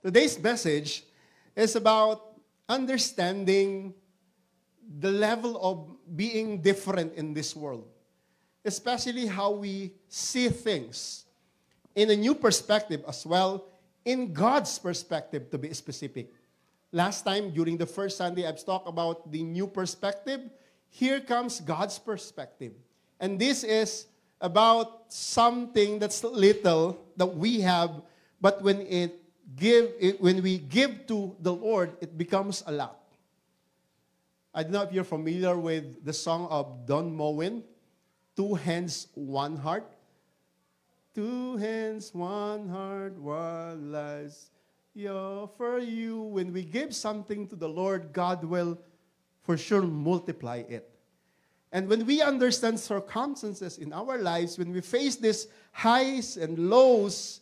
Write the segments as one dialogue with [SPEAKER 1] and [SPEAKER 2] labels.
[SPEAKER 1] Today's message is about understanding the level of being different in this world, especially how we see things in a new perspective as well, in God's perspective, to be specific. Last time, during the first Sunday, I've talked about the new perspective. Here comes God's perspective. And this is about something that's little that we have, but when we give to the Lord, it becomes a lot. I don't know if you're familiar with the song of Don Moen, Two Hands, One Heart. Two hands, one heart, one lies for you. When we give something to the Lord, God will for sure multiply it. And when we understand circumstances in our lives, when we face these highs and lows,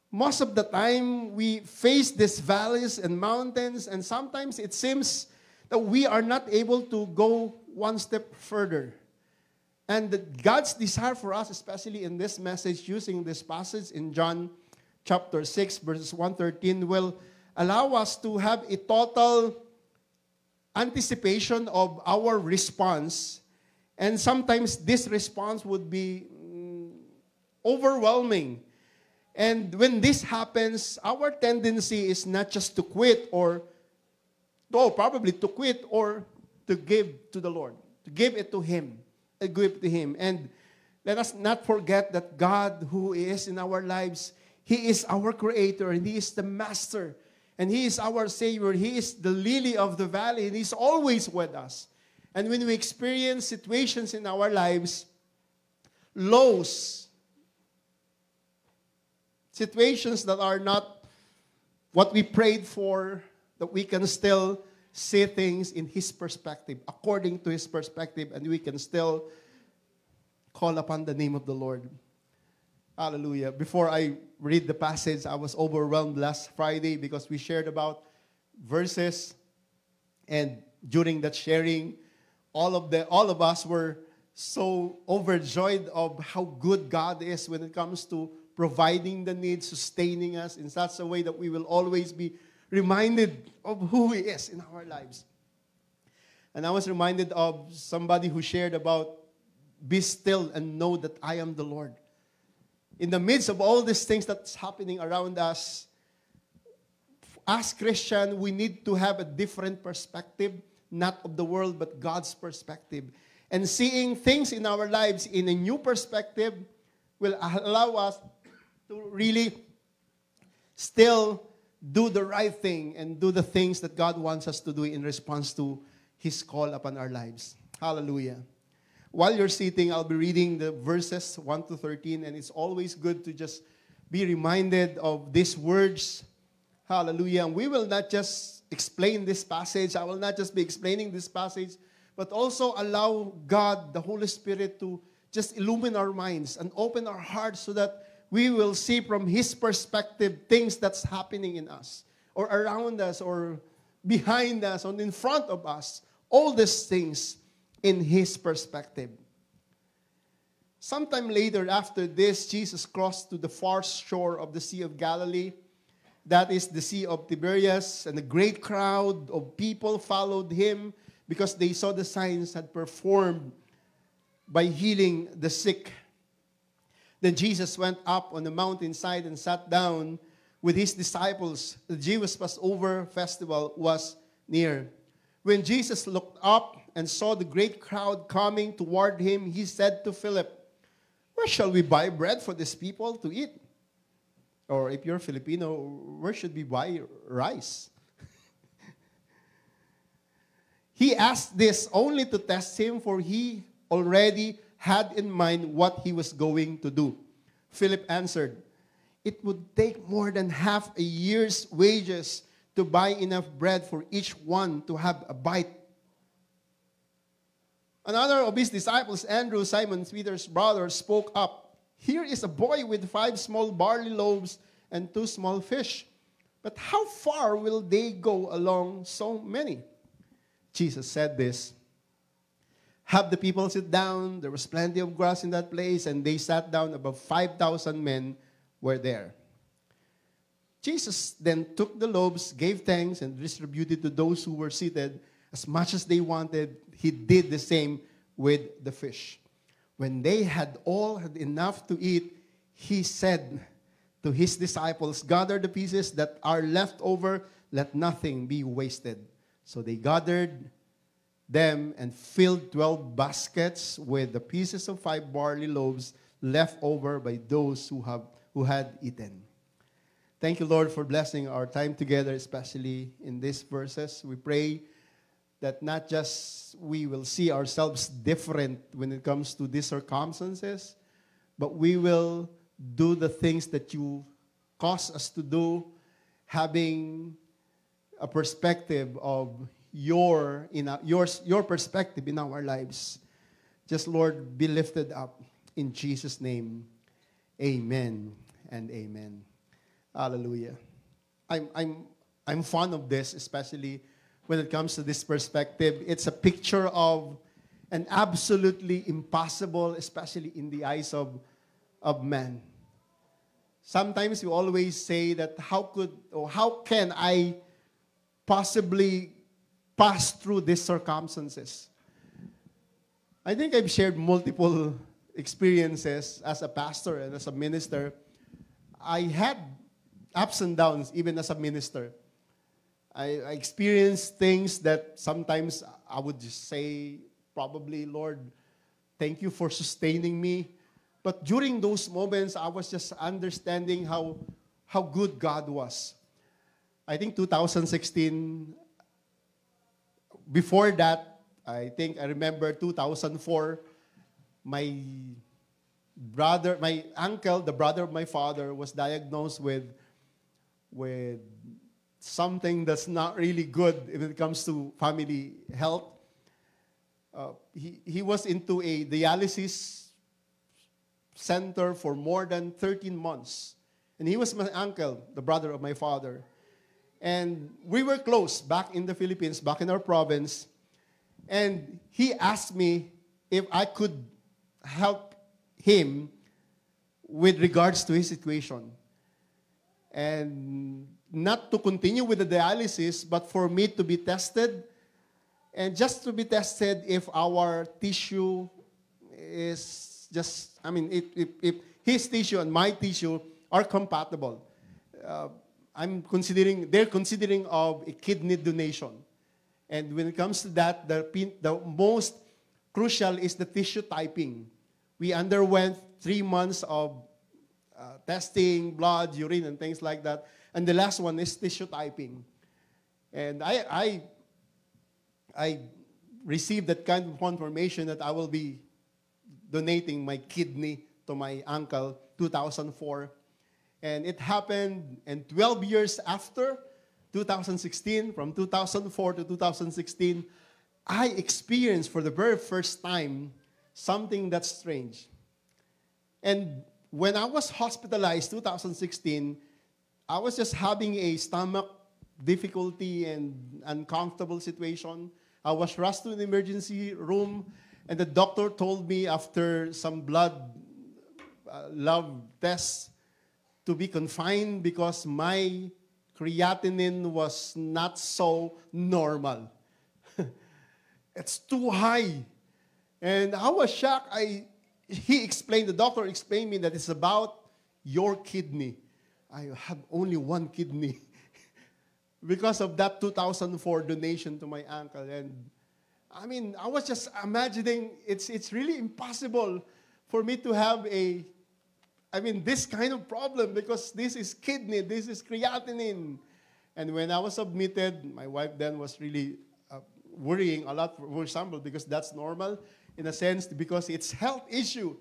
[SPEAKER 1] most of the time we face these valleys and mountains, and sometimes it seems that we are not able to go one step further. And God's desire for us, especially in this message, using this passage in John chapter 6, verses 113, will allow us to have a total anticipation of our response. And sometimes this response would be overwhelming. And when this happens, our tendency is not just to quit probably to quit or to give to the Lord, to give it to Him. Give to Him. And let us not forget that God, who is in our lives, He is our Creator, and He is the Master, and He is our Savior. He is the lily of the valley, and He's always with us. And when we experience situations in our lives, lows, situations that are not what we prayed for, that we can still see things in His perspective, according to His perspective, and we can still call upon the name of the Lord. Hallelujah. Before I read the passage, I was overwhelmed last Friday because we shared about verses, and during that sharing, all of us were so overjoyed of how good God is when it comes to providing the needs, sustaining us in such a way that we will always be reminded of who He is in our lives. And I was reminded of somebody who shared about, be still and know that I am the Lord. In the midst of all these things that's happening around us, as Christians, we need to have a different perspective, not of the world, but God's perspective. And seeing things in our lives in a new perspective will allow us to really still do the right thing and do the things that God wants us to do in response to His call upon our lives. Hallelujah. While you're sitting, I'll be reading the verses 1 to 13, and it's always good to just be reminded of these words. Hallelujah. And we will not just explain this passage. I will not just be explaining this passage, but also allow God, the Holy Spirit, to just illumine our minds and open our hearts so that we will see from His perspective things that's happening in us or around us or behind us or in front of us. All these things in His perspective. Sometime later after this, Jesus crossed to the far shore of the Sea of Galilee. That is the Sea of Tiberias, and a great crowd of people followed Him because they saw the signs had performed by healing the sick. Then Jesus went up on the mountainside and sat down with His disciples. The Jewish Passover festival was near. When Jesus looked up and saw the great crowd coming toward Him, He said to Philip, "Where shall we buy bread for these people to eat?" Or if you're Filipino, where should we buy rice? He asked this only to test Him, for He already had in mind what He was going to do. Philip answered, "It would take more than half a year's wages to buy enough bread for each one to have a bite." Another of His disciples, Andrew, Simon Peter's brother, spoke up. "Here is a boy with 5 small barley loaves and 2 small fish. But how far will they go along so many?" Jesus said this. "Have the people sit down." There was plenty of grass in that place, and they sat down. About 5,000 men were there. Jesus then took the loaves, gave thanks, and distributed to those who were seated as much as they wanted. He did the same with the fish. When they had all had enough to eat, he said to his disciples, "Gather the pieces that are left over, let nothing be wasted." So they gathered them and filled 12 baskets with the pieces of 5 barley loaves left over by those who had eaten. Thank you, Lord, for blessing our time together, especially in these verses. We pray that not just we will see ourselves different when it comes to these circumstances, but we will do the things that you cause us to do, having a perspective of your perspective in our lives. Just, Lord, be lifted up in Jesus' name. Amen and amen. Hallelujah. I'm fond of this, especially when it comes to this perspective. It's a picture of an absolutely impossible, especially in the eyes of man. Sometimes we always say that how can I possibly pass through these circumstances? I think I've shared multiple experiences as a pastor and as a minister. I had ups and downs even as a minister. I experienced things that sometimes I would just say, probably, Lord, thank you for sustaining me. But during those moments, I was just understanding how good God was. I think 2016, before that, I remember 2004, my uncle, the brother of my father, was diagnosed with something that's not really good when it comes to family health. He was into a dialysis center for more than 13 months. And he was my uncle, the brother of my father. And we were close back in the Philippines, back in our province. And he asked me if I could help him with regards to his situation. And not to continue with the dialysis, but for me to be tested. And just to be tested if our tissue is just, if his tissue and my tissue are compatible. They're considering of a kidney donation. And when it comes to that, the most crucial is the tissue typing. We underwent 3 months of testing, blood, urine, and things like that. And the last one is tissue typing. And I received that kind of confirmation that I will be donating my kidney to my uncle 2004. And it happened, and 12 years after, 2016, from 2004 to 2016, I experienced for the very first time something that's strange. And when I was hospitalized 2016, I was just having a stomach difficulty and uncomfortable situation. I was rushed to an emergency room, and the doctor told me after some blood lab tests to be confined because my creatinine was not so normal. It's too high. And I was shocked. The doctor explained me that it's about your kidney. I have only one kidney because of that 2004 donation to my uncle. And I was just imagining it's really impossible for me to have this kind of problem because this is kidney, this is creatinine. And when I was admitted, my wife then was really worrying a lot for example, because that's normal in a sense because it's health issue.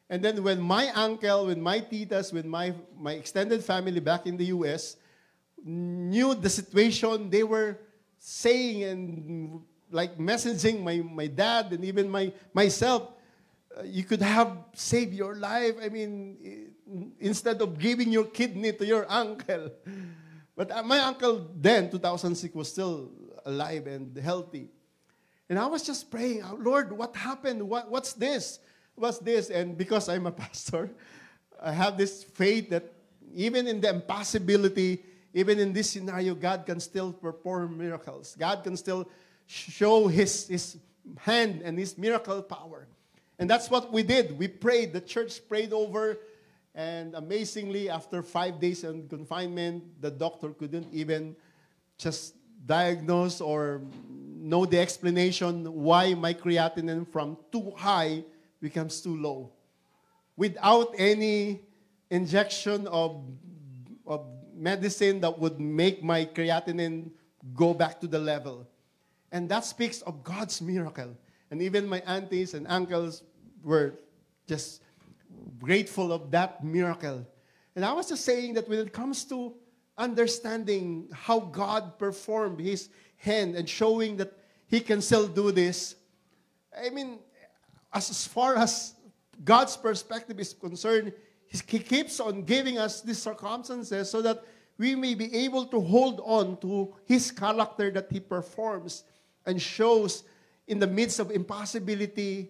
[SPEAKER 1] And then when my uncle, when my titas, when my extended family back in the U.S. knew the situation, they were saying and like messaging my dad and even myself, you could have saved your life. Instead of giving your kidney to your uncle. But my uncle then, 2006, was still alive and healthy. And I was just praying, Lord, what happened? What's this? What's this? And because I'm a pastor, I have this faith that even in the impossibility, even in this scenario, God can still perform miracles. God can still show His hand and His miracle power. And that's what we did. We prayed. The church prayed over. And amazingly, after 5 days in confinement, the doctor couldn't even just diagnose or know the explanation why my creatinine from too high becomes too low. Without any injection of medicine that would make my creatinine go back to the level. And that speaks of God's miracle. And even my aunties and uncles were just grateful of that miracle. And I was just saying that when it comes to understanding how God performed His hand and showing that He can still do this, I mean, as far as God's perspective is concerned, He keeps on giving us these circumstances so that we may be able to hold on to His character that He performs and shows in the midst of impossibility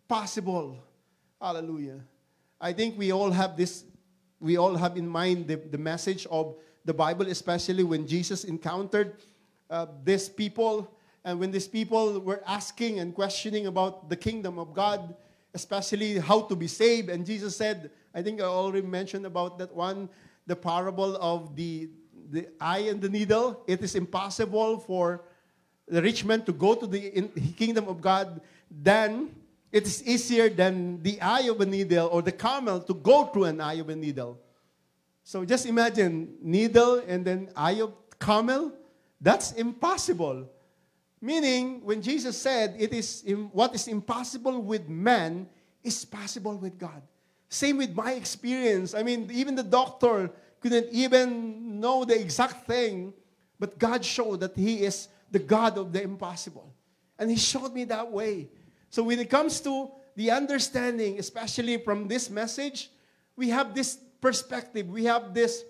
[SPEAKER 1] possible. Hallelujah. I think we all have in mind the message of the Bible, especially when Jesus encountered these people, and when these people were asking and questioning about the kingdom of God, especially how to be saved. And Jesus said, I think I already mentioned about that one, the parable of the eye and the needle. It is impossible for the rich man to go to the kingdom of God, then it is easier than the eye of a needle or the camel to go through an eye of a needle. So just imagine needle and then eye of camel. That's impossible. Meaning, when Jesus said, what is impossible with man is possible with God. Same with my experience. I mean, even the doctor couldn't even know the exact thing, but God showed that He is the God of the impossible. And He showed me that way. So when it comes to the understanding, especially from this message, we have this perspective. We have this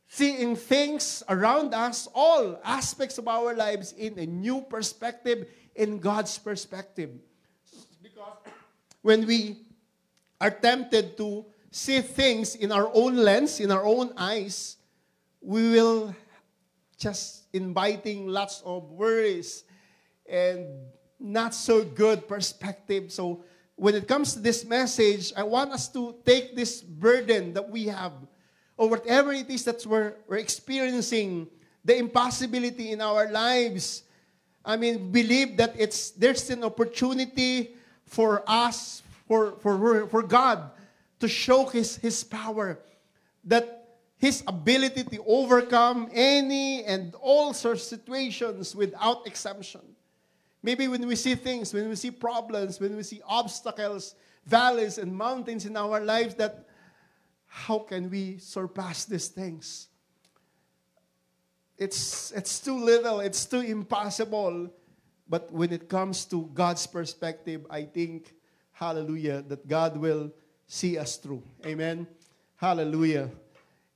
[SPEAKER 1] seeing things around us, all aspects of our lives in a new perspective, in God's perspective. Because when we are tempted to see things in our own lens, in our own eyes, we will just inviting lots of worries and not so good perspective. So when it comes to this message, I want us to take this burden that we have, or whatever it is that we're experiencing, the impossibility in our lives. I mean, believe that there's an opportunity for us, for God to showcase His power, that His ability to overcome any and all sorts of situations without exemption. Maybe when we see things, when we see problems, when we see obstacles, valleys and mountains in our lives, that how can we surpass these things? It's too little, it's too impossible. But when it comes to God's perspective, I think, hallelujah, that God will see us through. Amen? Hallelujah.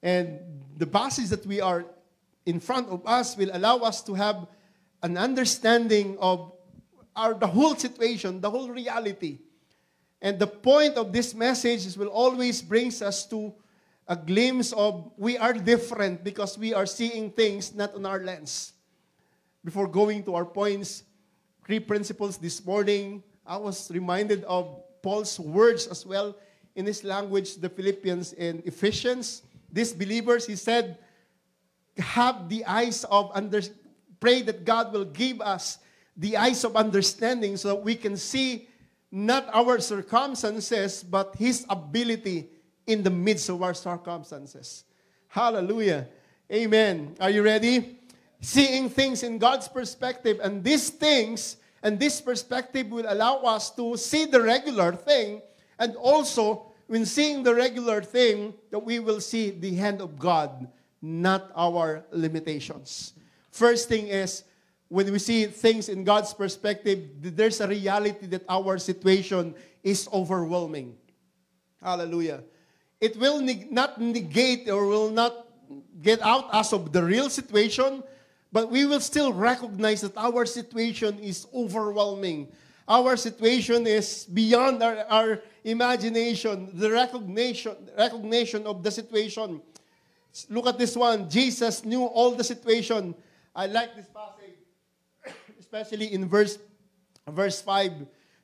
[SPEAKER 1] And the passage that we are in front of us will allow us to have an understanding of the whole situation, the whole reality. And the point of this message will always brings us to a glimpse of we are different because we are seeing things not on our lens. Before going to our points, 3 principles this morning, I was reminded of Paul's words as well in his language, the Philippians and Ephesians. These believers, he said, have the eyes of pray that God will give us the eyes of understanding so that we can see not our circumstances, but His ability in the midst of our circumstances. Hallelujah. Amen. Are you ready? Seeing things in God's perspective, and these things and this perspective will allow us to see the regular thing, and also when seeing the regular thing, that we will see the hand of God, not our limitations. First thing is, when we see things in God's perspective, there's a reality that our situation is overwhelming. Hallelujah. It will not negate or will not get out us of the real situation, but we will still recognize that our situation is overwhelming. Our situation is beyond our imagination, the recognition of the situation. Look at this one. Jesus knew all the situation. I like this passage, especially in verse 5.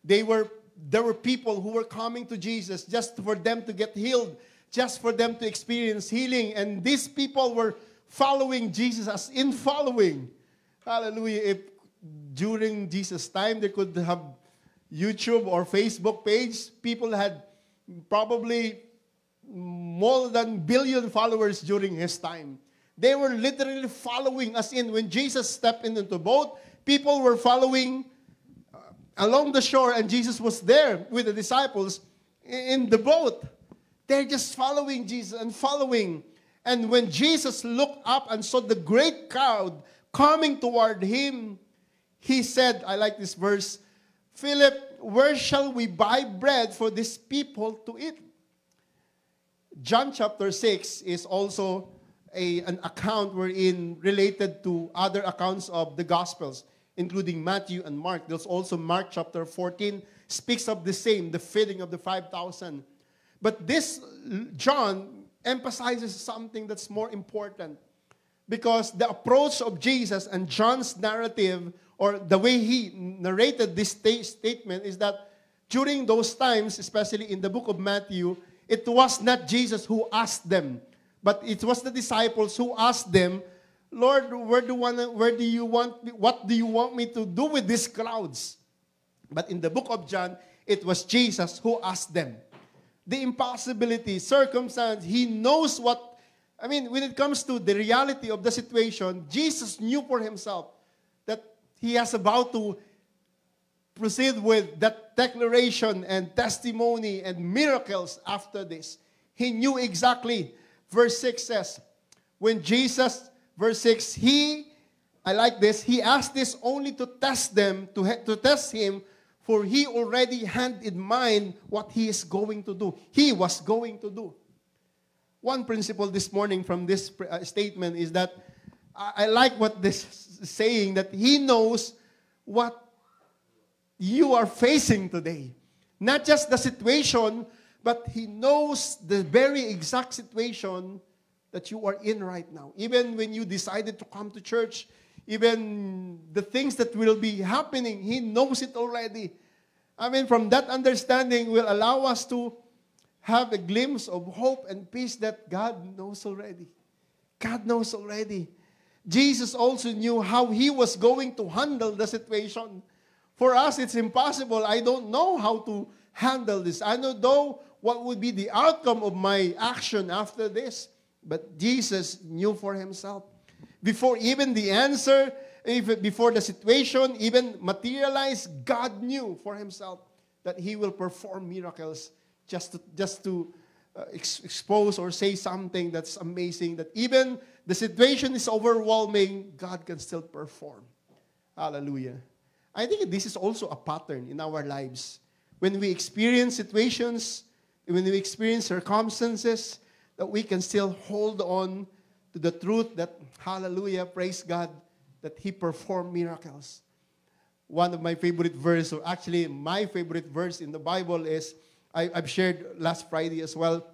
[SPEAKER 1] There were people who were coming to Jesus just for them to get healed, just for them to experience healing. And these people were following Jesus, as in following. Hallelujah. If during Jesus' time they could have YouTube or Facebook page, people had probably more than billion followers during his time. They were literally following, as in when Jesus stepped into the boat, people were following along the shore, and Jesus was there with the disciples in the boat. They're just following Jesus and following. And when Jesus looked up and saw the great crowd coming toward him, he said, I like this verse, Philip, where shall we buy bread for these people to eat? John chapter 6 is also an account wherein related to other accounts of the Gospels, including Matthew and Mark. There's also Mark chapter 14 speaks of the same, the feeding of the 5,000. But this John emphasizes something that's more important, because the approach of Jesus and John's narrative, or the way he narrated this statement, is that during those times, especially in the book of Matthew, it was not Jesus who asked them, but it was the disciples who asked them, Lord, what do you want me to do with these crowds? But in the book of John, it was Jesus who asked them. The impossibility, circumstance, he knows when it comes to the reality of the situation, Jesus knew for himself that he is about to proceed with that declaration and testimony and miracles after this. He knew exactly. Verse 6 says, when Jesus, verse 6, I like this, he asked this only to test them, to test him, for he already had in mind what he is going to do. He was going to do. One principle this morning from this statement is that I like what this is saying, that he knows what you are facing today. Not just the situation, but he knows the very exact situation that you are in right now. Even when you decided to come to church, even the things that will be happening, he knows it already. From that understanding will allow us to have a glimpse of hope and peace that God knows already. God knows already. Jesus also knew how he was going to handle the situation. For us, it's impossible. I don't know how to handle this. I don't know what would be the outcome of my action after this. But Jesus knew for himself. Before even the answer, before the situation even materialized, God knew for himself that he will perform miracles just to expose or say something that's amazing, that even the situation is overwhelming, God can still perform. Hallelujah. I think this is also a pattern in our lives. When we experience situations, when we experience circumstances, that we can still hold on to the truth that, hallelujah, praise God, that he performed miracles. One of my favorite verse, or actually my favorite verse in the Bible is, I've shared last Friday as well,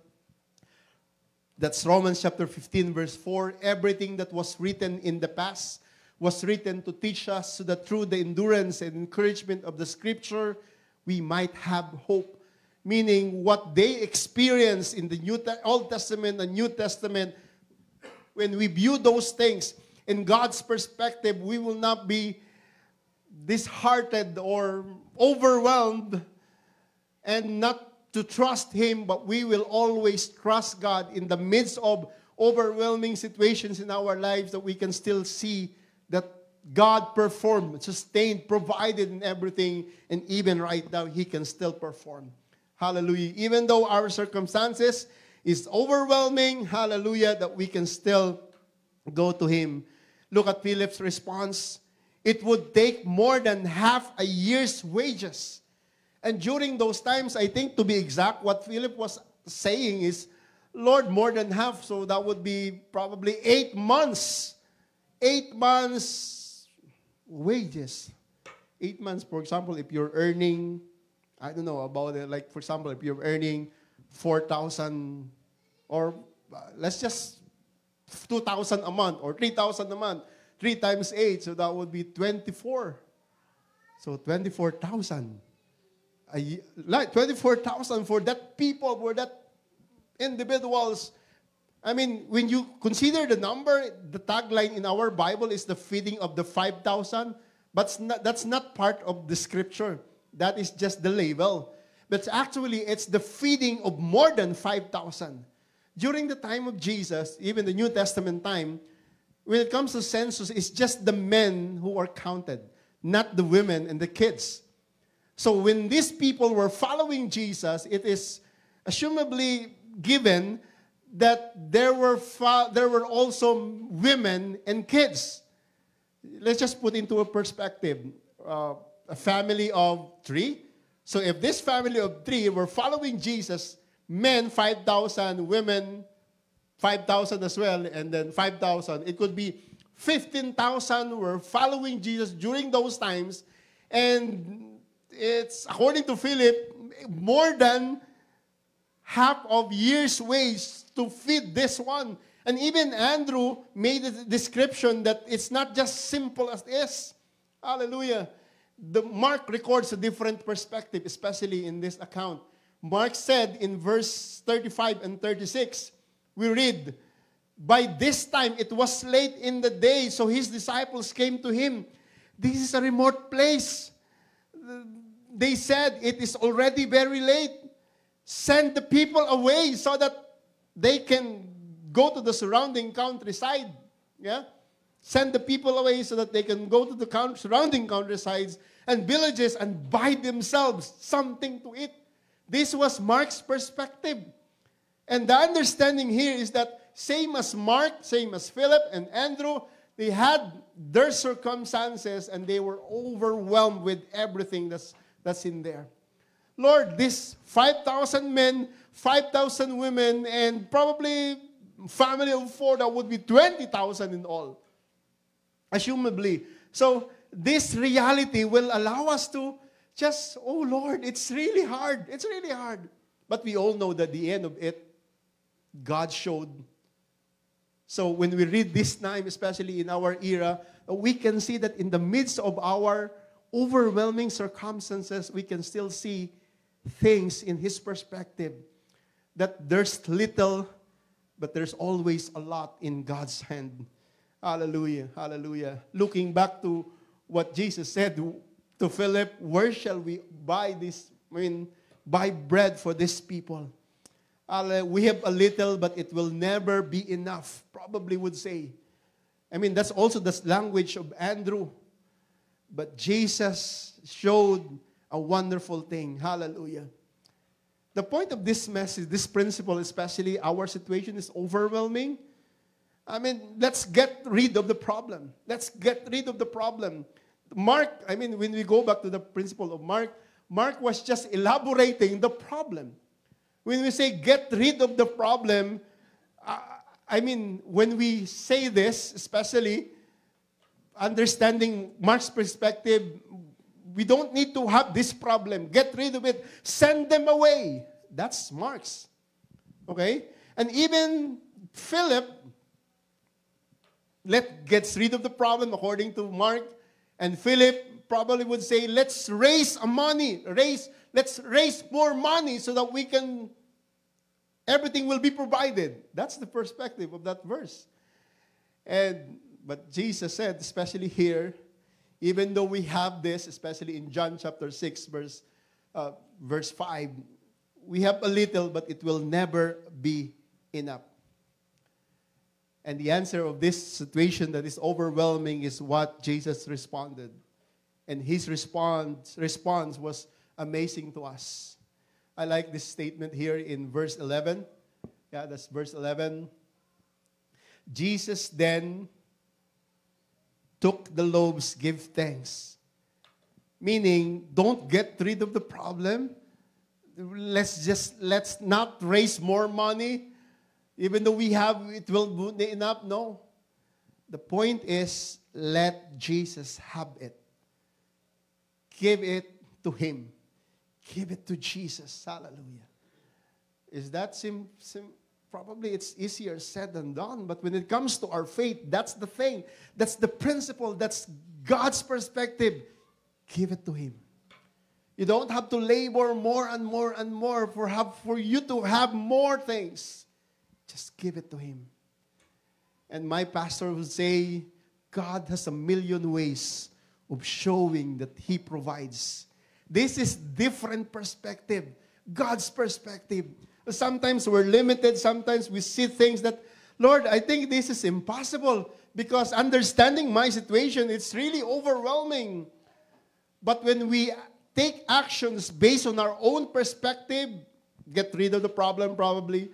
[SPEAKER 1] that's Romans chapter 15, verse 4. Everything that was written in the past was written to teach us, so that through the endurance and encouragement of the Scripture, we might have hope. Meaning, what they experienced in the Old Testament and New Testament, when we view those things in God's perspective, we will not be disheartened or overwhelmed and not to trust him, but we will always trust God in the midst of overwhelming situations in our lives, that we can still see that God performed, sustained, provided in everything, and even right now, he can still perform. Hallelujah. Even though our circumstances is overwhelming, hallelujah, that we can still go to him. Look at Philip's response. It would take more than half a year's wages. And during those times, I think to be exact, what Philip was saying is, Lord, more than half, so that would be probably 8 months. 8 months wages. 8 months, for example, if you're earning, I don't know about it, like for example, if you're earning 4,000 or let's just 2,000 a month or 3,000 a month, 3 times 8, so that would be 24. So 24,000. Like 24,000 for that people, for that individuals. I mean, when you consider the number, the tagline in our Bible is the feeding of the 5,000. But that's not part of the scripture. That is just the label. But actually, it's the feeding of more than 5,000. During the time of Jesus, even the New Testament time, when it comes to census, it's just the men who are counted, not the women and the kids. So when these people were following Jesus, it is assumably given that there were also women and kids. Let's just put into a perspective, a family of 3. So if this family of 3 were following Jesus, men 5,000, women 5,000 as well, and then 5,000, it could be 15,000 were following Jesus during those times, and it's, according to Philip, more than half of year's wage to feed this one. And even Andrew made a description that it's not just simple as this. Hallelujah. Mark records a different perspective, especially in this account. Mark said in verse 35 and 36, we read, by this time it was late in the day, so his disciples came to him. This is a remote place. They said, it is already very late. Send the people away so that they can go to the surrounding countryside. Yeah? Send the people away so that they can go to the surrounding countrysides and villages and buy themselves something to eat. This was Mark's perspective. And the understanding here is that same as Mark, same as Philip and Andrew, they had their circumstances and they were overwhelmed with everything that's in there. Lord, this 5,000 men, 5,000 women, and probably family of 4, that would be 20,000 in all. Assumably. So this reality will allow us to just, oh Lord, it's really hard. It's really hard. But we all know that the end of it, God showed. So when we read this time, especially in our era, we can see that in the midst of our overwhelming circumstances, we can still see things in His perspective. That there's little, but there's always a lot in God's hand. Hallelujah, hallelujah. Looking back to what Jesus said to Philip, where shall we buy this, buy bread for these people? We have a little, but it will never be enough, probably would say. That's also the language of Andrew. But Jesus showed a wonderful thing. Hallelujah. The point of this message, this principle, especially our situation is overwhelming. Let's get rid of the problem. Let's get rid of the problem. Mark, when we go back to the principle of Mark, Mark was just elaborating the problem. When we say get rid of the problem, when we say this, especially understanding Mark's perspective, we don't need to have this problem. Get rid of it. Send them away. That's Mark's. Okay? And even Philip gets rid of the problem according to Mark. And Philip probably would say, let's raise let's raise more money so that everything will be provided. That's the perspective of that verse. But Jesus said, especially here, even though we have this, especially in John chapter 6, verse 5, we have a little, but it will never be enough. And the answer of this situation that is overwhelming is what Jesus responded. And His response was amazing to us. I like this statement here in verse 11. Yeah, that's verse 11. Jesus then took the loaves, give thanks. Meaning, don't get rid of the problem. Let's not raise more money. Even though we have, it will be enough. No. The point is, let Jesus have it. give it to Him. Give it to Jesus. Hallelujah. Is that probably it's easier said than done, but when it comes to our faith, that's the thing. That's the principle. That's God's perspective. Give it to Him. You don't have to labor more and more and more for you to have more things. Just give it to Him. And my pastor would say, God has a million ways of showing that He provides. This is different perspective. God's perspective. Sometimes we're limited. Sometimes we see things that, Lord, I think this is impossible because understanding my situation, it's really overwhelming. But when we take actions based on our own perspective, get rid of the problem probably.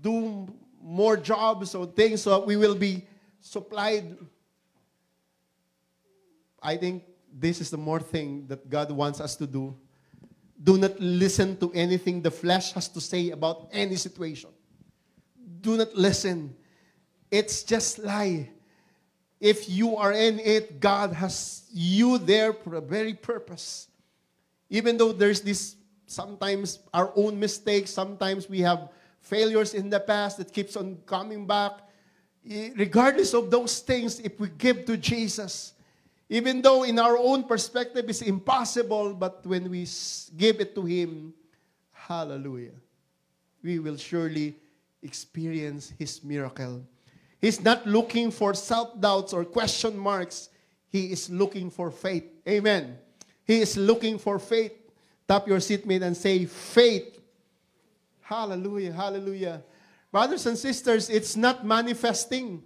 [SPEAKER 1] Do more jobs or things so we will be supplied. I think this is the more thing that God wants us to do. Do not listen to anything the flesh has to say about any situation. Do not listen. It's just lie. If you are in it, God has you there for a very purpose. Even though there's this, sometimes our own mistakes, sometimes we have failures in the past that keeps on coming back. Regardless of those things, if we give to Jesus, even though in our own perspective it's impossible, but when we give it to Him, hallelujah, we will surely experience His miracle. He's not looking for self-doubts or question marks. He is looking for faith. Amen. He is looking for faith. Tap your seatmate and say, faith. Hallelujah, hallelujah. Brothers and sisters, it's not manifesting.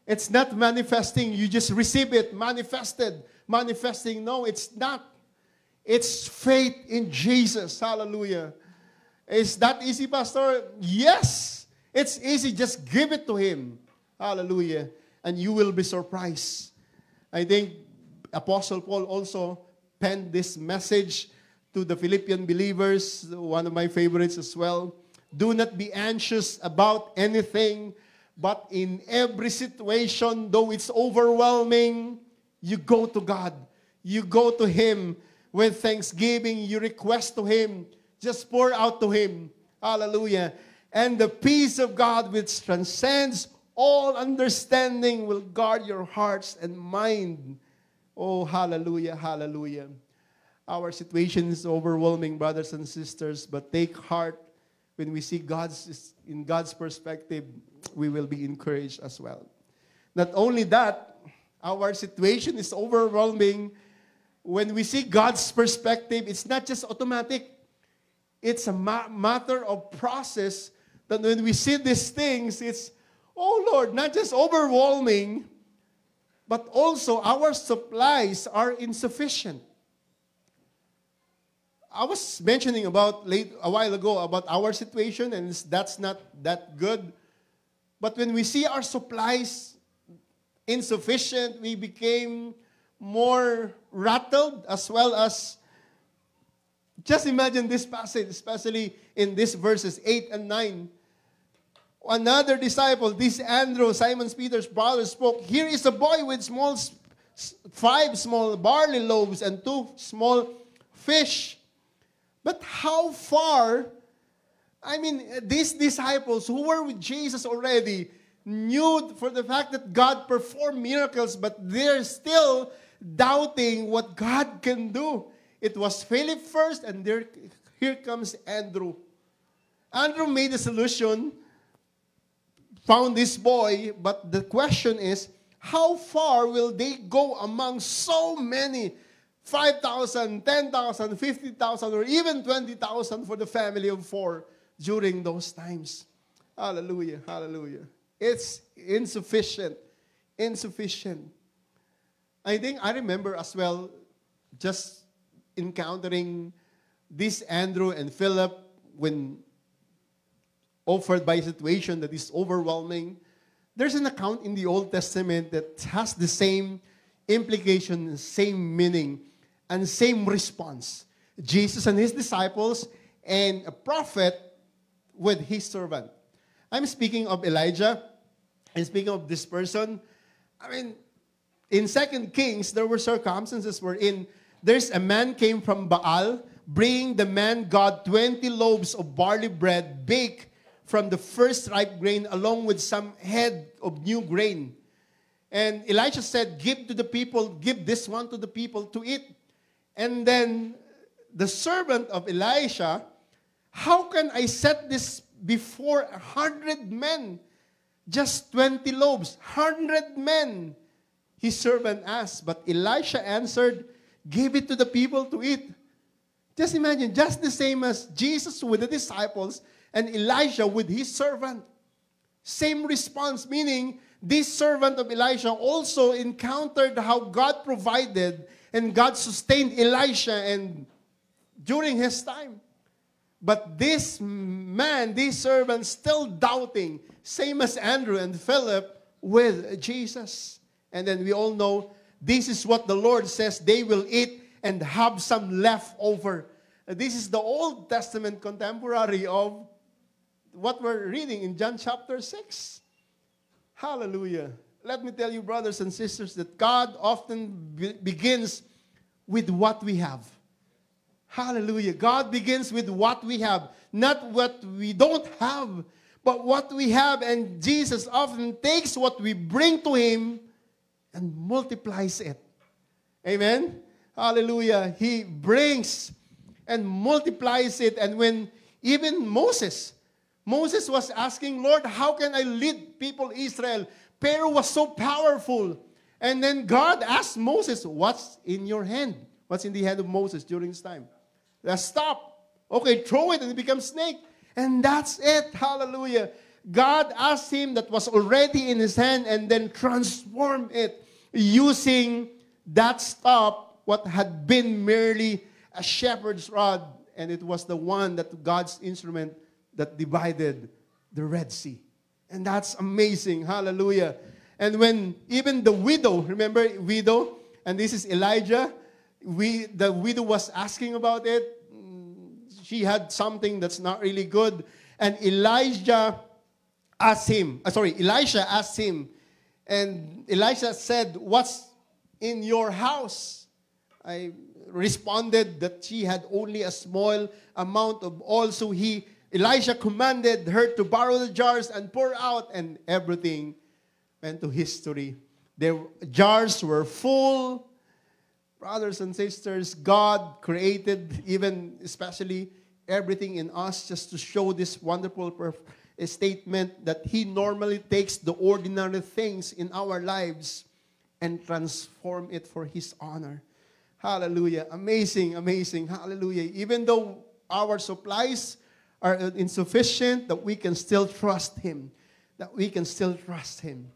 [SPEAKER 1] It's not manifesting. You just receive it, manifested. Manifesting, no, it's not. It's faith in Jesus. Hallelujah. Is that easy, Pastor? Yes. It's easy. Just give it to Him. Hallelujah. And you will be surprised. I think Apostle Paul also penned this message to the Philippian believers, one of my favorites as well. Do not be anxious about anything, but in every situation, though it's overwhelming, you go to God. You go to Him with thanksgiving. You request to Him. Just pour out to Him. Hallelujah. And the peace of God which transcends all understanding will guard your hearts and mind. Oh, hallelujah, hallelujah. Our situation is overwhelming, brothers and sisters, but take heart. When we see in God's perspective, we will be encouraged as well. Not only that, our situation is overwhelming. When we see God's perspective, it's not just automatic. It's a matter of process that when we see these things, it's, oh Lord, not just overwhelming, but also our supplies are insufficient. I was mentioning a while ago about our situation, and that's not that good. But when we see our supplies insufficient, we became more rattled, as well as, just imagine this passage, especially in these verses 8 and 9. Another disciple, this Andrew, Simon Peter's brother, spoke, "Here is a boy with 5 small barley loaves and 2 small fish." But how far, these disciples who were with Jesus already knew for the fact that God performed miracles, but they're still doubting what God can do. It was Philip first, and here comes Andrew. Andrew made a solution, found this boy, but the question is, how far will they go among so many? 5,000, 10,000, 50,000, or even 20,000 for the family of 4 during those times. Hallelujah, hallelujah. It's insufficient, insufficient. I remember as well just encountering this Andrew and Philip when offered by a situation that is overwhelming. There's an account in the Old Testament that has the same implication, same meaning, and same response. Jesus and His disciples and a prophet with his servant. I'm speaking of Elijah. I'm speaking of this person. in 2 Kings, there were circumstances wherein there's a man came from Baal, bringing the man God 20 loaves of barley bread baked from the first ripe grain along with some head of new grain. And Elisha said, give this one to the people to eat. And then the servant of Elisha, how can I set this before 100 men? Just 20 loaves, 100 men. His servant asked, but Elisha answered, give it to the people to eat. Just imagine, just the same as Jesus with the disciples and Elijah with his servant. Same response, meaning this servant of Elisha also encountered how God provided and God sustained Elisha and during his time. But this man, this servant, still doubting, same as Andrew and Philip with Jesus. And then we all know this is what the Lord says, they will eat and have some left over. This is the Old Testament contemporary of what we're reading in John chapter 6. Hallelujah. Let me tell you, brothers and sisters, that God often begins with what we have. Hallelujah. God begins with what we have, not what we don't have, but what we have. And Jesus often takes what we bring to Him and multiplies it. Amen? Hallelujah. He brings and multiplies it. And when even Moses was asking, Lord, how can I lead people Israel? Pharaoh was so powerful. And then God asked Moses, what's in your hand? What's in the hand of Moses during this time? Stop. Okay, throw it and it becomes snake. And that's it. Hallelujah. God asked him that was already in his hand and then transform it using that staff, what had been merely a shepherd's rod. And it was the one that God's instrument that divided the Red Sea. And that's amazing. Hallelujah. And when even the widow, remember widow, and this is Elijah, the widow was asking about it. She had something that's not really good. And Elisha asked him, and Elisha said, what's in your house? I responded that she had only a small amount of oil. So Elisha commanded her to borrow the jars and pour out, and everything went to history. Their jars were full. Brothers and sisters, God created even especially everything in us just to show this wonderful statement that He normally takes the ordinary things in our lives and transform it for His honor. Hallelujah. Amazing, amazing. Hallelujah. Even though our supplies are insufficient, that we can still trust Him. That we can still trust Him.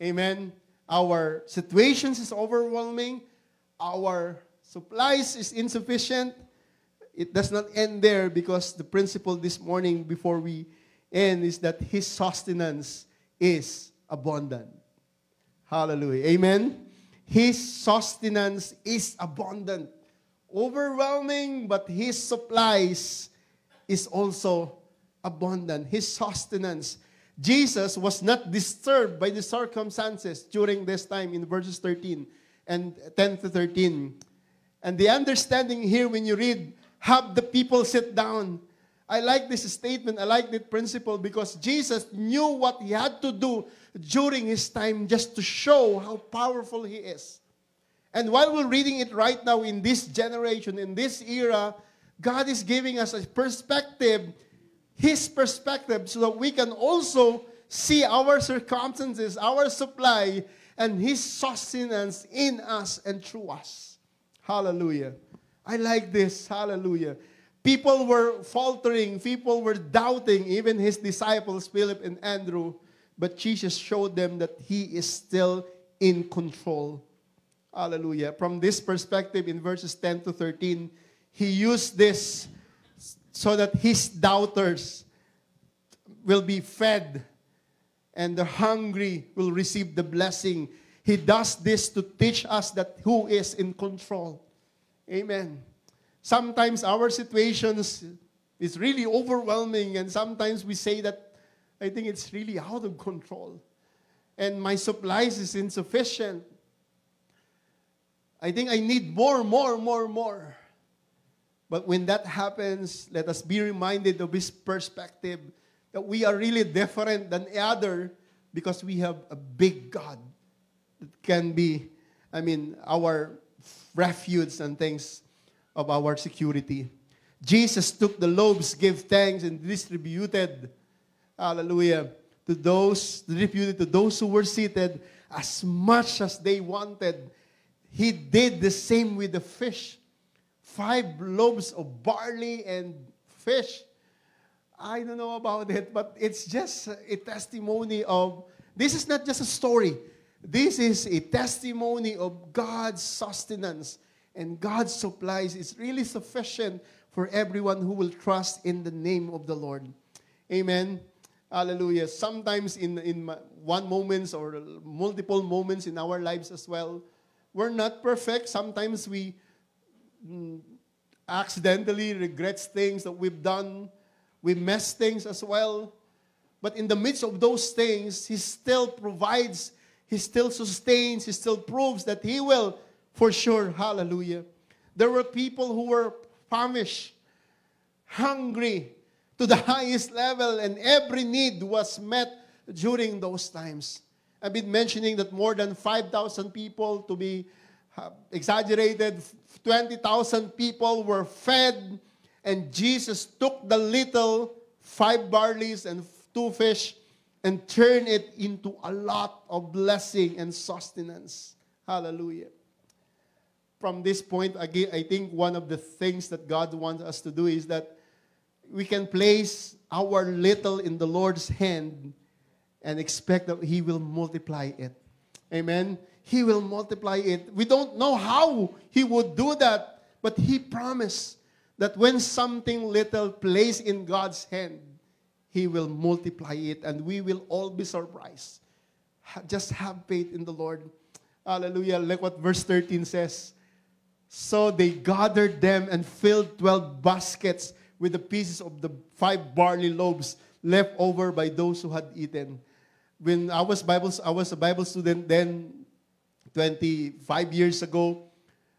[SPEAKER 1] Amen. Our situations is overwhelming. Our supplies is insufficient. It does not end there, because the principle this morning before we end is that His sustenance is abundant. Hallelujah. Amen. His sustenance is abundant. Overwhelming, but His supplies is also abundant. His sustenance. Jesus was not disturbed by the circumstances during this time in verses 13 and 10 to 13. And the understanding here when you read, have the people sit down. I like this statement. I like that principle because Jesus knew what He had to do during His time just to show how powerful He is. And while we're reading it right now in this generation, in this era, God is giving us a perspective, His perspective, so that we can also see our circumstances, our supply, and His sustenance in us and through us. Hallelujah. I like this. Hallelujah. People were faltering. People were doubting, even His disciples, Philip and Andrew. But Jesus showed them that He is still in control. Hallelujah. From this perspective, in verses 10 to 13, He used this so that His doubters will be fed and the hungry will receive the blessing. He does this to teach us that who is in control. Amen. Sometimes our situations is really overwhelming, and sometimes we say that I think it's really out of control. And my supplies is insufficient. I think I need more, more, more, more. But when that happens, let us be reminded of His perspective that we are really different than other because we have a big God that can be, our refuge and things of our security. Jesus took the loaves, gave thanks, and distributed, hallelujah, distributed to those who were seated as much as they wanted. He did the same with the fish. 5 loaves of barley and fish. I don't know about it, but it's just a testimony of, this is not just a story. This is a testimony of God's sustenance, and God's supplies is really sufficient for everyone who will trust in the name of the Lord. Amen. Hallelujah. Sometimes in one moment or multiple moments in our lives as well, we're not perfect. Sometimes we accidentally regret things that we've done. We mess things as well. But in the midst of those things, He still provides, He still sustains, He still proves that He will, for sure. Hallelujah. There were people who were famished, hungry to the highest level, and every need was met during those times. I've been mentioning that more than 5,000 people, to be exaggerated, 20,000 people were fed, and Jesus took the little 5 barleys and 2 fish and turned it into a lot of blessing and sustenance. Hallelujah. From this point, again, I think one of the things that God wants us to do is that we can place our little in the Lord's hand and expect that He will multiply it. Amen? He will multiply it. We don't know how He would do that, but He promised that when something little placed in God's hand, He will multiply it, and we will all be surprised. Just have faith in the Lord. Hallelujah. Look what verse 13 says. So they gathered them and filled 12 baskets with the pieces of the 5 barley loaves left over by those who had eaten. When I was a Bible student then, 25 years ago,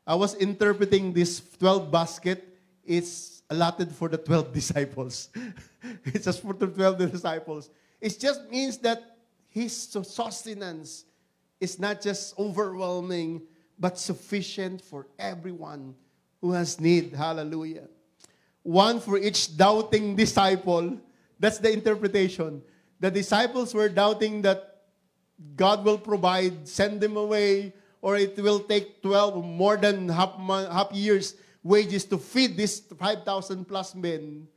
[SPEAKER 1] I was interpreting this 12 basket. It's allotted for the 12 disciples. It's just for the 12 disciples. It just means that His sustenance is not just overwhelming, but sufficient for everyone who has need. Hallelujah. One for each doubting disciple. That's the interpretation. The disciples were doubting that God will provide, send them away, or it will take 12 or more than half years wages to feed these 5,000 plus men.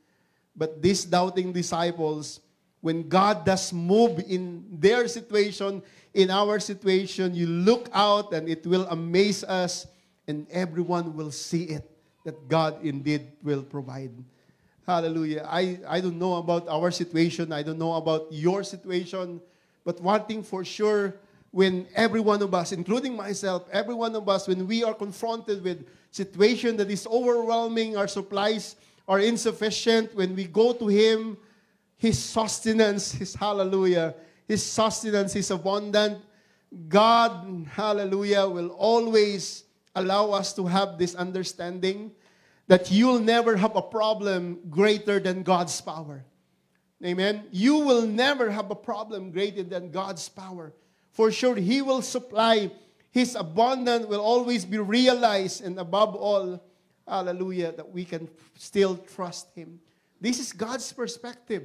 [SPEAKER 1] But these doubting disciples, when God does move in their situation, in our situation, you look out and it will amaze us, and everyone will see it, that God indeed will provide. Hallelujah. I don't know about our situation. I don't know about your situation. But one thing for sure, when every one of us, including myself, every one of us, when we are confronted with situation that is overwhelming, our supplies are insufficient, when we go to Him, His sustenance, His hallelujah, His sustenance is abundant. God, hallelujah, will always allow us to have this understanding that you'll never have a problem greater than God's power. Amen? You will never have a problem greater than God's power. For sure, He will supply. His abundance will always be realized, and above all, hallelujah, that we can still trust Him. This is God's perspective.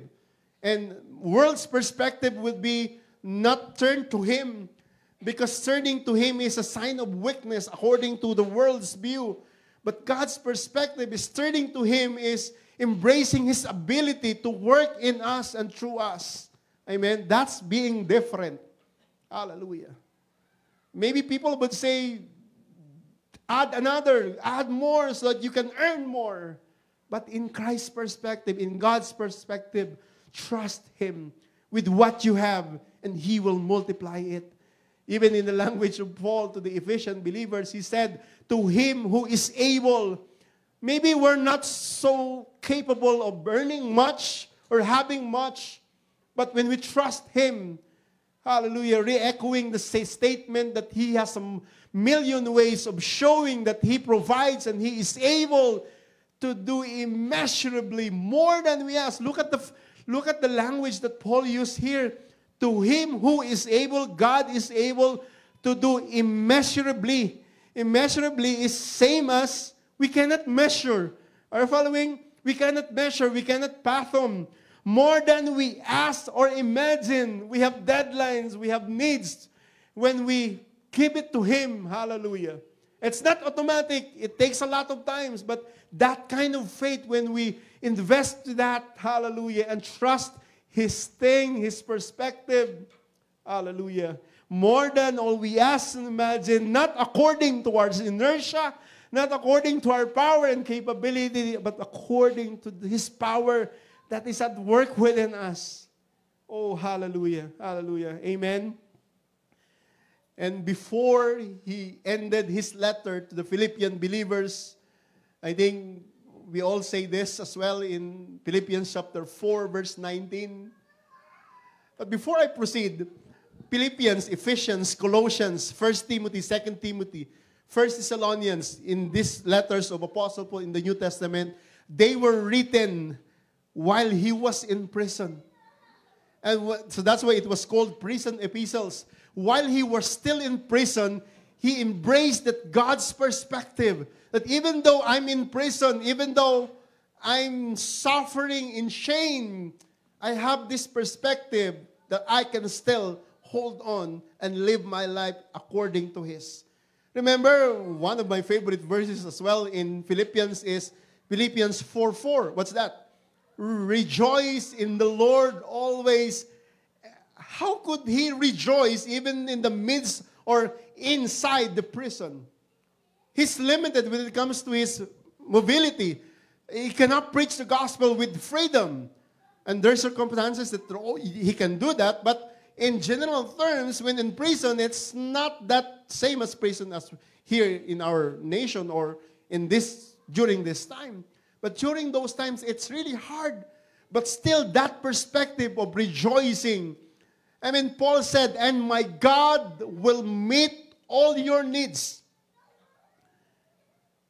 [SPEAKER 1] And world's perspective would be not turn to Him, because turning to Him is a sign of weakness according to the world's view. But God's perspective is turning to Him is embracing His ability to work in us and through us. Amen? That's being different. Hallelujah. Maybe people would say, add more so that you can earn more. But in Christ's perspective, in God's perspective, trust Him with what you have, and He will multiply it. Even in the language of Paul to the Ephesian believers, he said, to Him who is able. Maybe we're not so capable of earning much or having much, but when we trust Him, Hallelujah. Re-echoing the statement that He has a million ways of showing that He provides and He is able to do immeasurably more than we ask. Look at the language that Paul used here. To Him who is able, God is able to do immeasurably. Immeasurably is same as we cannot measure. Are you following? We cannot measure, we cannot fathom. More than we ask or imagine. We have deadlines, we have needs. When we give it to Him, hallelujah. It's not automatic. It takes a lot of times. But that kind of faith, when we invest to that, hallelujah, and trust His thing, His perspective, hallelujah. More than all we ask and imagine, not according to our inertia, not according to our power and capability, but according to His power that is at work within us. Oh, hallelujah, hallelujah, amen. And before he ended his letter to the Philippian believers, I think we all say this as well in Philippians chapter 4, verse 19. But before I proceed, Philippians, Ephesians, Colossians, 1 Timothy, 2 Timothy, 1 Thessalonians, in these letters of Apostle Paul in the New Testament, they were written while he was in prison. And so that's why it was called prison epistles. While he was still in prison, he embraced that God's perspective. That even though I'm in prison, even though I'm suffering in shame, I have this perspective that I can still hold on and live my life according to His. Remember, one of my favorite verses as well in Philippians is Philippians 4:4. What's that? Rejoice in the Lord always. How could he rejoice even in the midst or inside the prison? He's limited when it comes to his mobility. He cannot preach the gospel with freedom. And there are circumstances that he can do that, but in general terms, when in prison, it's not that same as prison as here in our nation or during this time. But during those times, it's really hard. But still, that perspective of rejoicing. I mean, Paul said, and my God will meet all your needs.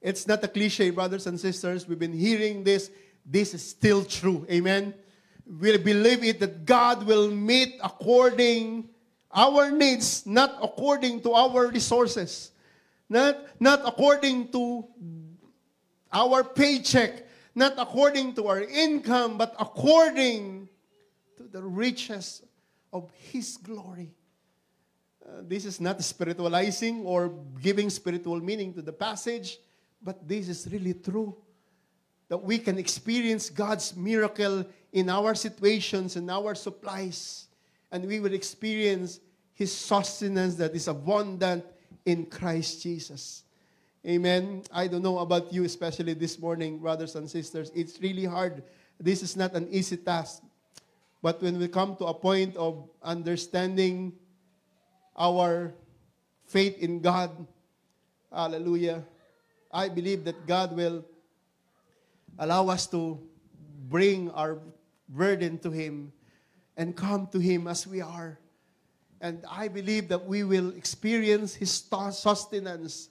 [SPEAKER 1] It's not a cliche, brothers and sisters. We've been hearing this. This is still true. Amen. We believe it that God will meet according our needs, not according to our resources. Not according to our paycheck, not according to our income, but according to the riches of His glory. This is not spiritualizing or giving spiritual meaning to the passage, but this is really true. That we can experience God's miracle in our situations and our supplies. And we will experience His sustenance that is abundant in Christ Jesus. Amen. I don't know about you, especially this morning, brothers and sisters. It's really hard. This is not an easy task. But when we come to a point of understanding our faith in God, hallelujah, I believe that God will allow us to bring our burden to Him and come to Him as we are. And I believe that we will experience His sustenance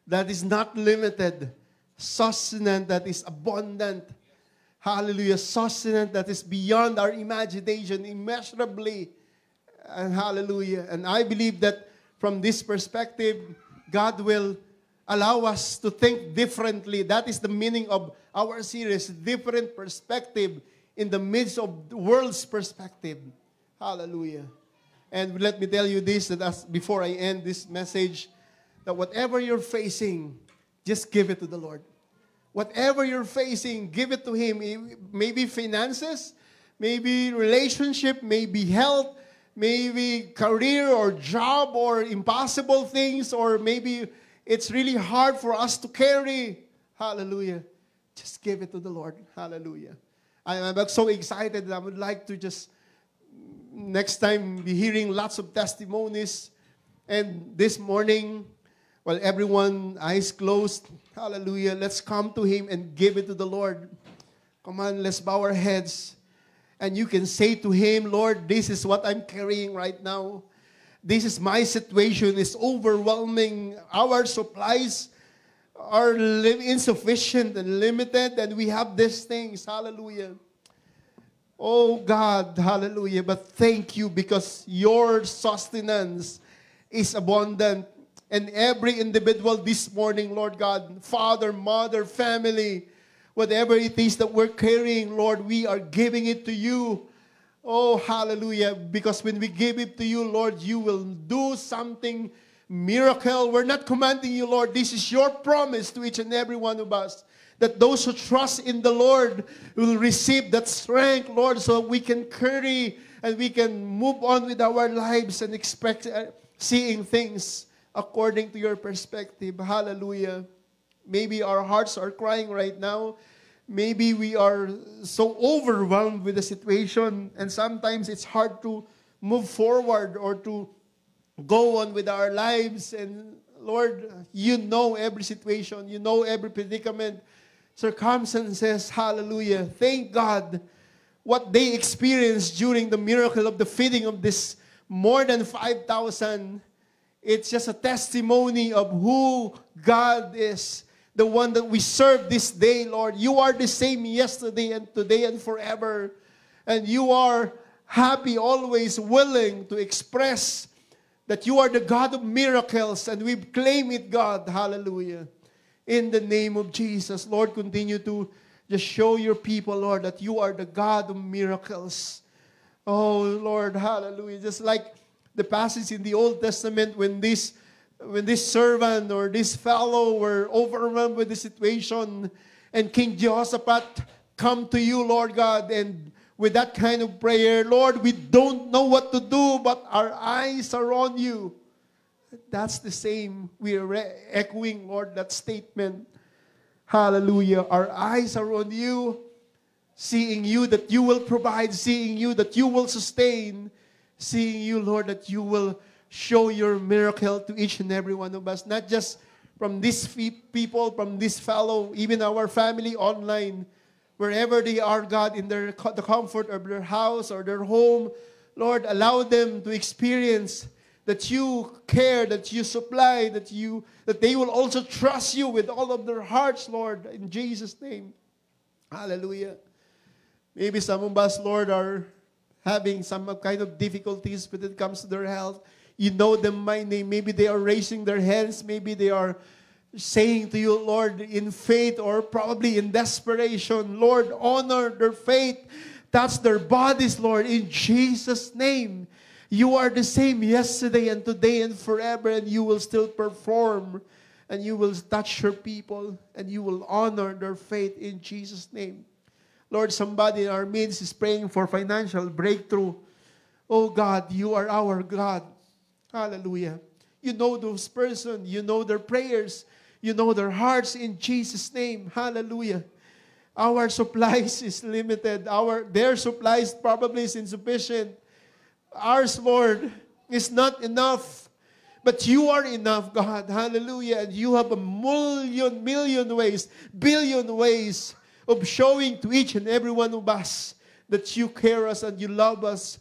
[SPEAKER 1] that is not limited, sustenance that is abundant. Hallelujah, sustenance that is beyond our imagination, immeasurably. And hallelujah. And I believe that from this perspective, God will allow us to think differently. That is the meaning of our series, different perspective in the midst of the world's perspective. Hallelujah. And let me tell you this, that before I end this message, that whatever you're facing, just give it to the Lord. Whatever you're facing, give it to Him. Maybe finances, maybe relationship, maybe health, maybe career or job or impossible things, or maybe it's really hard for us to carry. Hallelujah. Just give it to the Lord. Hallelujah. I'm so excited that I would like to just next time be hearing lots of testimonies. And this morning, while everyone eyes closed, hallelujah, let's come to Him and give it to the Lord. Come on, let's bow our heads. And you can say to Him, Lord, this is what I'm carrying right now. This is my situation. It's overwhelming. Our supplies are insufficient and limited, and we have these things. Hallelujah. Oh God, hallelujah. But thank you because your sustenance is abundant. And every individual this morning, Lord God, father, mother, family, whatever it is that we're carrying, Lord, we are giving it to you. Oh, hallelujah. Because when we give it to you, Lord, you will do something miracle. We're not commanding you, Lord. This is your promise to each and every one of us, that those who trust in the Lord will receive that strength, Lord, so we can carry and we can move on with our lives and expect seeing things according to your perspective. Hallelujah. Maybe our hearts are crying right now. Maybe we are so overwhelmed with the situation, and sometimes it's hard to move forward or to go on with our lives. And Lord, you know every situation. You know every predicament, circumstances. Hallelujah. Thank God what they experienced during the miracle of the feeding of this more than 5,000. It's just a testimony of who God is, the one that we serve this day, Lord. You are the same yesterday and today and forever. And you are happy, always willing to express that you are the God of miracles. And we claim it, God. Hallelujah. In the name of Jesus, Lord, continue to just show your people, Lord, that you are the God of miracles. Oh, Lord, hallelujah. Just like the passage in the Old Testament when this servant or this fellow were overwhelmed with the situation, and King Jehoshaphat come to you, Lord God, and with that kind of prayer, Lord, we don't know what to do, but our eyes are on you. That's the same. We are echoing, Lord, that statement. Hallelujah. Our eyes are on you, seeing you that you will provide, seeing you that you will sustain, seeing you, Lord, that you will show your miracle to each and every one of us, not just from these people, from this fellow, even our family online, wherever they are, God, in the comfort of their house or their home. Lord, allow them to experience that you care, that you supply, that they will also trust you with all of their hearts, Lord, in Jesus' name. Hallelujah. Maybe some of us, Lord, are having some kind of difficulties when it comes to their health. You know them by name. Maybe they are raising their hands. Maybe they are saying to you, Lord, in faith or probably in desperation, Lord, honor their faith. Touch their bodies, Lord, in Jesus' name. You are the same yesterday and today and forever, and you will still perform, and you will touch your people, and you will honor their faith in Jesus' name. Lord, somebody in our midst is praying for financial breakthrough. Oh God, you are our God. Hallelujah. You know those persons. You know their prayers. You know their hearts in Jesus' name. Hallelujah. Our supplies is limited. Their supplies probably is insufficient. Ours, Lord, is not enough. But you are enough, God. Hallelujah. And you have a million ways, billion ways of showing to each and every one of us that you care us and you love us.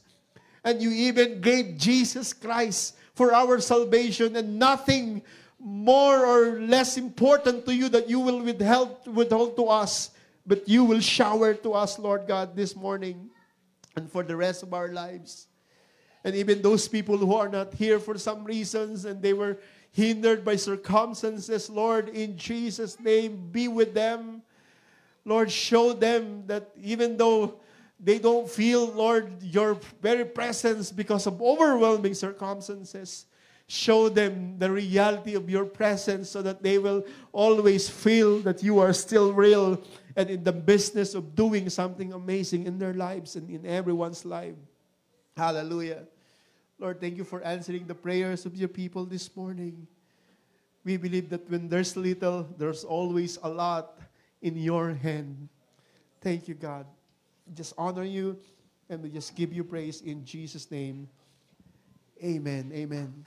[SPEAKER 1] And you even gave Jesus Christ for our salvation, and nothing more or less important to you that you will withhold to us, but you will shower to us, Lord God, this morning and for the rest of our lives. And even those people who are not here for some reasons and they were hindered by circumstances, Lord, in Jesus' name, be with them. Lord, show them that even though they don't feel, Lord, your very presence because of overwhelming circumstances, show them the reality of your presence so that they will always feel that you are still real and in the business of doing something amazing in their lives and in everyone's life. Hallelujah. Lord, thank you for answering the prayers of your people this morning. We believe that when there's little, there's always a lot in your hand. Thank you, God. Just honor you and we just give you praise in Jesus' name. Amen. Amen.